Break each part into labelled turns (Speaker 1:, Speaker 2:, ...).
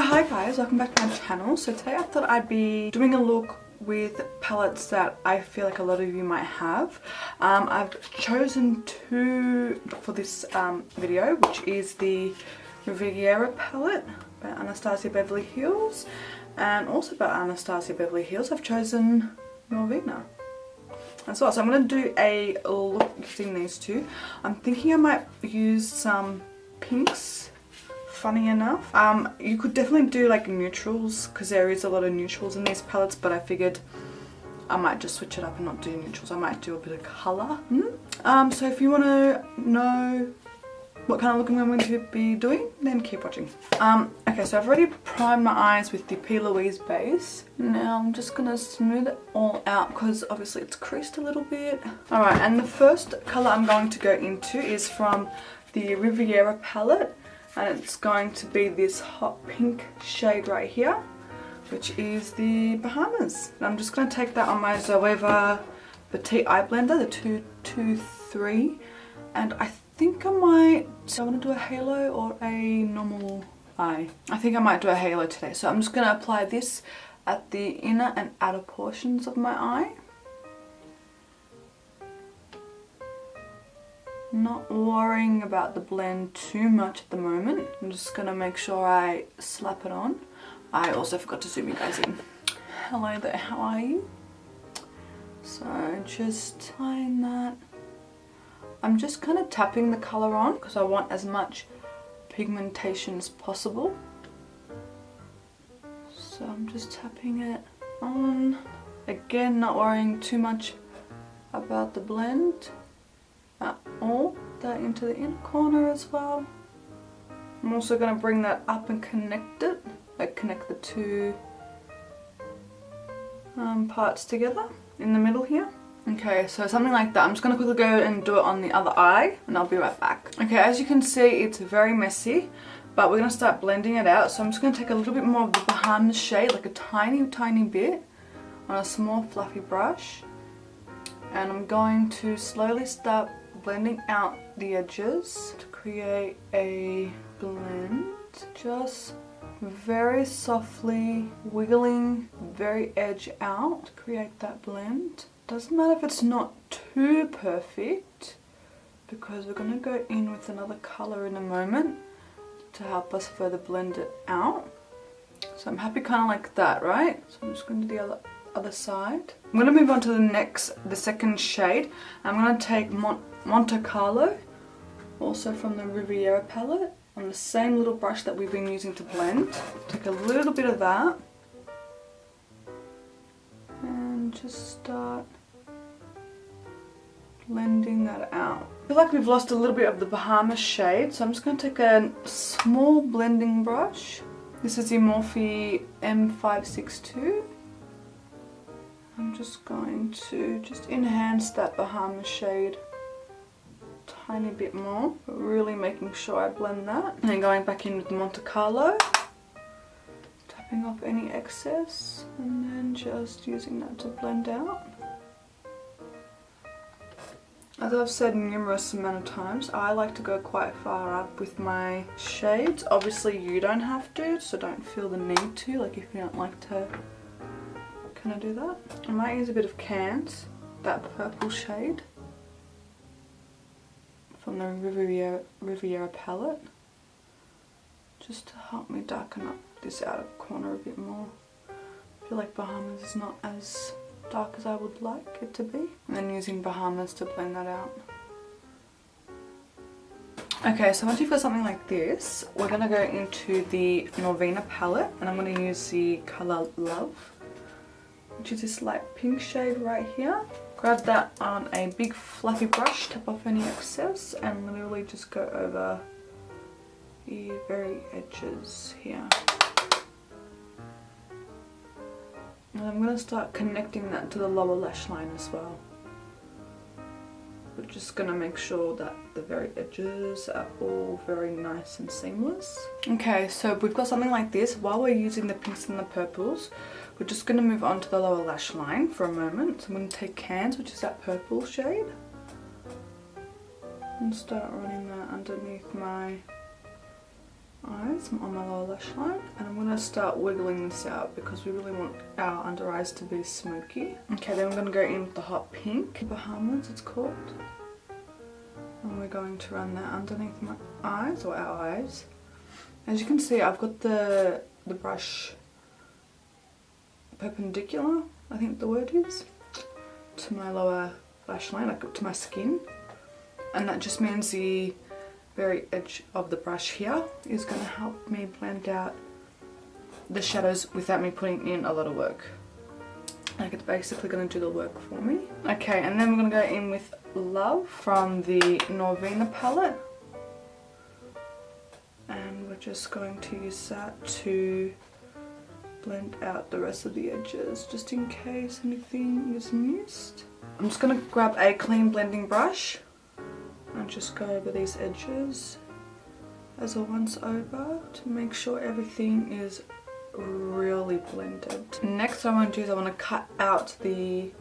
Speaker 1: Hi guys, welcome back to my channel. So today I thought I'd be doing a look with palettes that I feel like a lot of you might have. I've chosen two for this video, which is the Riviera palette by Anastasia Beverly Hills, and also by Anastasia Beverly Hills I've chosen Norvina as well. So I'm going to do a look using these two. I'm thinking I might use some pinks. Funny enough, you could definitely do like neutrals because there is a lot of neutrals in these palettes, but I figured I might just switch it up and not do neutrals. I might do a bit of colour. So if you want to know what kind of looking I'm going to be doing, then keep watching. Okay, so I've already primed my eyes with the P. Louise base. Now I'm just going to smooth it all out because obviously it's creased a little bit. Alright, and the first colour I'm going to go into is from the Riviera palette. And it's going to be this hot pink shade right here, which is the Bahamas. And I'm just going to take that on my Zoeva Petite Eye Blender, the 223. And I think I might, so I want to do a halo or a normal eye. I think I might do a halo today. So I'm just going to apply this at the inner and outer portions of my eye. Not worrying about the blend too much at the moment. I'm just going to make sure I slap it on. I also forgot to zoom you guys in. Hello there, how are you? So just tying that. I'm just kind of tapping the colour on because I want as much pigmentation as possible. So I'm just tapping it on. Again, not worrying too much about the blend. All that into the inner corner as well. I'm also going to bring that up and connect it, like connect the two parts together in the middle here. Okay, so something like that. I'm just going to quickly go and do it on the other eye and I'll be right back. Okay, as you can see, it's very messy, but we're going to start blending it out. So I'm just going to take a little bit more of the Bahamas shade, like a tiny bit, on a small fluffy brush, and I'm going to slowly start blending out the edges to create a blend. Just very softly wiggling very edge out to create that blend. Doesn't matter if it's not too perfect because we're going to go in with another colour in a moment to help us further blend it out. So I'm happy kind of like that, right? So I'm just going to do the other side. I'm going to move on to the second shade. I'm going to take Monte Carlo, also from the Riviera palette, on the same little brush that we've been using to blend. Take a little bit of that and just start blending that out. I feel like we've lost a little bit of the Bahamas shade, so I'm just going to take a small blending brush. This is the Morphe M562. I'm just going to just enhance that Bahamas shade tiny bit more, but really making sure I blend that. And then going back in with Monte Carlo, tapping off any excess, and then just using that to blend out. As I've said numerous amount of times, I like to go quite far up with my shades. Obviously you don't have to, so don't feel the need to, like if you don't like to kind of do that. I might use a bit of Cans, that purple shade from the Riviera palette, just to help me darken up this outer corner a bit more. I feel like Bahamas is not as dark as I would like it to be. And then using Bahamas to blend that out. Okay, so once you've got something like this, we're going to go into the Norvina palette, and I'm going to use the colour Love, which is this light pink shade right here. Grab that on a big fluffy brush, tap off any excess, and literally just go over the very edges here. And I'm going to start connecting that to the lower lash line as well. We're just going to make sure that the very edges are all very nice and seamless. Okay, so we've got something like this. While we're using the pinks and the purples, we're just going to move on to the lower lash line for a moment. So I'm going to take Cans, which is that purple shade, and start running that underneath my eyes on my lower lash line, and I'm going to start wiggling this out because we really want our under eyes to be smoky. Okay, then I'm going to go in with the hot pink, Bahamas it's called, and we're going to run that underneath my eyes, or our eyes. As you can see, I've got the brush perpendicular, I think the word is, to my lower lash line, like up to my skin, and that just means the very edge of the brush here is going to help me blend out the shadows without me putting in a lot of work. Like, it's basically going to do the work for me. Okay, and then we're going to go in with Love from the Norvina palette, and we're just going to use that to blend out the rest of the edges, just in case anything is missed. I'm just going to grab a clean blending brush and just go over these edges as a once over to make sure everything is really blended. Next what I want to do is I want to cut out the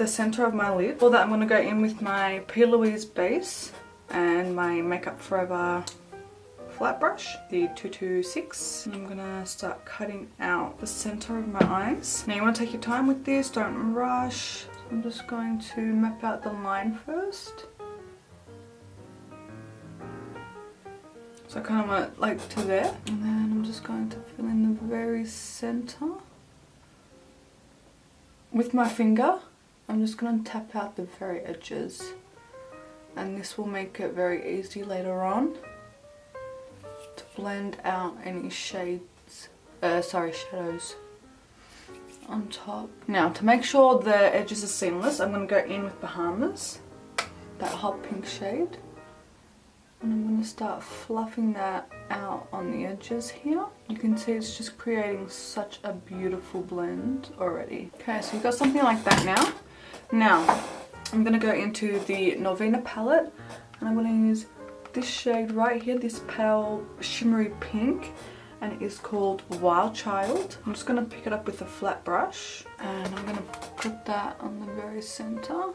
Speaker 1: center of my lid. For that I'm going to go in with my P. Louise base and my Makeup Forever flat brush, the 226. And I'm going to start cutting out the center of my eyes. Now you want to take your time with this, don't rush. I'm just going to map out the line first. So I kind of want it like to there. And then I'm just going to fill in the very center. With my finger, I'm just going to tap out the very edges. And this will make it very easy later on to blend out any shadows on top. Now, to make sure the edges are seamless, I'm going to go in with Bahamas, that hot pink shade, and I'm going to start fluffing that out on the edges here. You can see it's just creating such a beautiful blend already. Okay, so you've got something like that now. Now, I'm going to go into the Norvina palette, and I'm going to use this shade right here, this pale shimmery pink, and it is called Wild Child. I'm just going to pick it up with a flat brush, and I'm going to put that on the very center,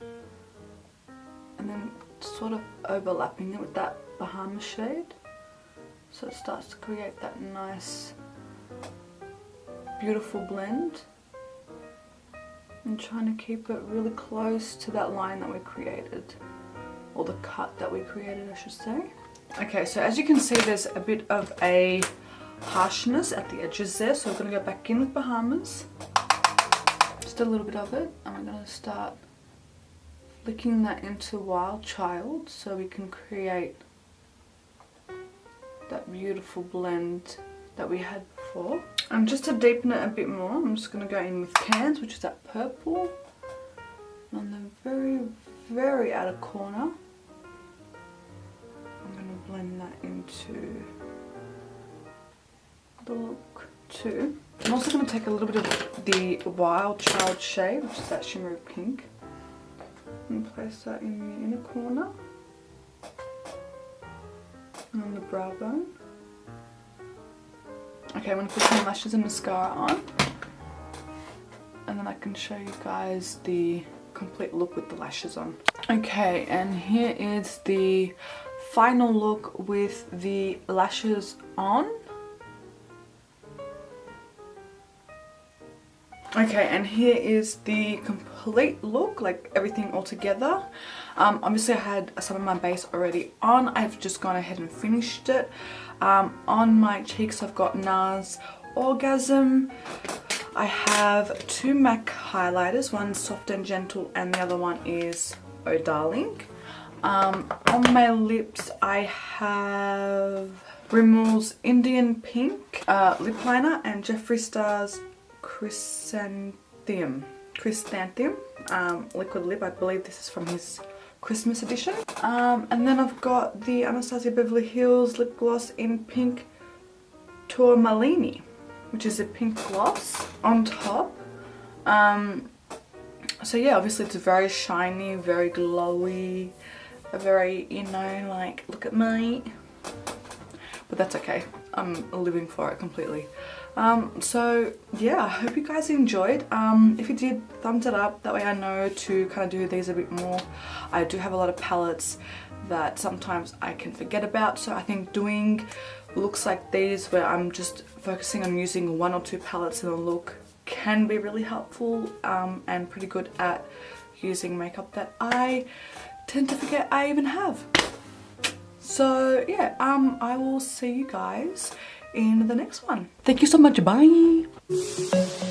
Speaker 1: and then sort of overlapping it with that Bahamas shade, so it starts to create that nice beautiful blend. I'm trying to keep it really close to that line that we created, or the cut that we created I should say. Okay, so as you can see there's a bit of a harshness at the edges there, so we're going to go back in with Bahamas, just a little bit of it, and we're going to start flicking that into Wild Child so we can create that beautiful blend that we had before. And just to deepen it a bit more, I'm just going to go in with Cans, which is that purple, and on the very, very outer corner I'm going to blend that into the look too. I'm also going to take a little bit of the Wild Child shade, which is that shimmery pink, and place that in the inner corner and on the brow bone. Okay, I'm going to put some lashes and mascara on, and then I can show you guys the complete look with the lashes on. Okay, and here is the final look with the lashes on. Okay, and here is the complete look, like everything all together. Obviously I had some of my base already on. I've just gone ahead and finished it. On my cheeks I've got NARS Orgasm. I have two MAC highlighters, one Soft and Gentle and the other one is Oh Darling. On my lips I have Rimmel's Indian Pink lip liner and Jeffree Star's Chrysanthemum liquid lip. I believe this is from his Christmas edition. And then I've got the Anastasia Beverly Hills lip gloss in Pink Tourmaline, which is a pink gloss on top. So yeah, obviously it's very shiny, very glowy, a very, you know, like, look at me. But that's okay, I'm living for it completely. So yeah, I hope you guys enjoyed. If you did, thumbs it up, that way I know to kind of do these a bit more. I do have a lot of palettes that sometimes I can forget about. So I think doing looks like these where I'm just focusing on using 1 or 2 palettes in a look can be really helpful, and pretty good at using makeup that I tend to forget I even have. So yeah, I will see you guys in the next one. Thank you so much, bye!